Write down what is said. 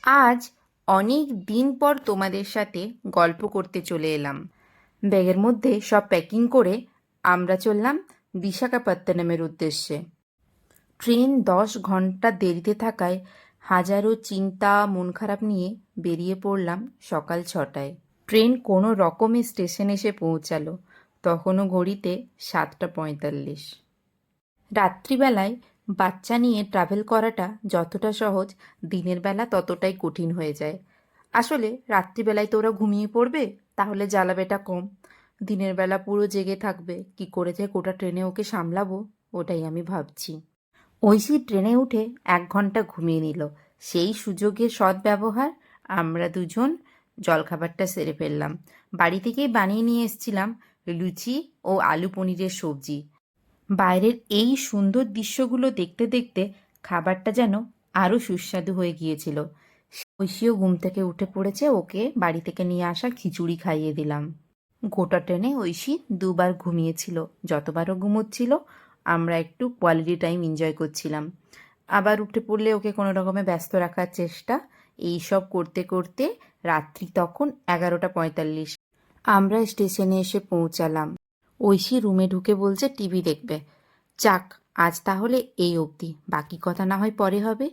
আজ অনেক দিন পর তোমাদের সাথে গল্প করতে চলে এলাম। ব্যাগের মধ্যে সব প্যাকিং করে আমরা চললাম বিশাখাপত্তনমের উদ্দেশ্যে। ট্রেন 10 ঘন্টা দেরিতে থাকায় হাজারো চিন্তা মন খারাপ নিয়ে বেরিয়ে পড়লাম সকাল 6টায়। ট্রেন কোনো রকমে স্টেশন এসে পৌঁছালো, তখনও ঘড়িতে 7টা 45। রাত্রিবেলায় বাচ্চা নিয়ে ট্রাভেল করাটা যতটা সহজ, দিনের বেলা ততটাই কঠিন হয়ে যায়। আসলে রাত্রিবেলায় তো ওরা ঘুমিয়ে পড়বে, তাহলে জ্বালাবেটা কম। দিনের বেলা পুরো জেগে থাকবে, কি করে যে গোটা ট্রেনে ওকে সামলাবো, ওটাই আমি ভাবছি। ঐশী ট্রেনে উঠে 1 ঘন্টা ঘুমিয়ে নিল। সেই সুযোগের সদ্ব্যবহার আমরা দুজন জলখাবারটা সেরে ফেললাম। বাড়ি থেকেই বানিয়ে নিয়ে এসেছিলাম লুচি ও আলু পনিরের সবজি। বাইরের এই সুন্দর দৃশ্যগুলো দেখতে দেখতে খাবারটা যেন আরও সুস্বাদু হয়ে গিয়েছিল। ঐশীও ঘুম থেকে উঠে পড়েছে, ওকে বাড়ি থেকে নিয়ে আসা খিচুড়ি খাইয়ে দিলাম। গোটা ট্রেনে ঐশী 2বার ঘুমিয়েছিল। যতবারও ঘুমোচ্ছিল আমরা একটু কোয়ালিটি টাইম এনজয় করছিলাম। আবার উঠে পড়লে ওকে কোনো রকমে ব্যস্ত রাখার চেষ্টা। এই সব করতে করতে রাত্রি তখন 11টা 45। আমরা স্টেশনে এসে পৌঁছালাম। ঐশী রুমে ঢুকে বলছে টিভি দেখবে। যাক, আজ তাহলে এই অবধি, বাকি কথা না হয় পরে হবে।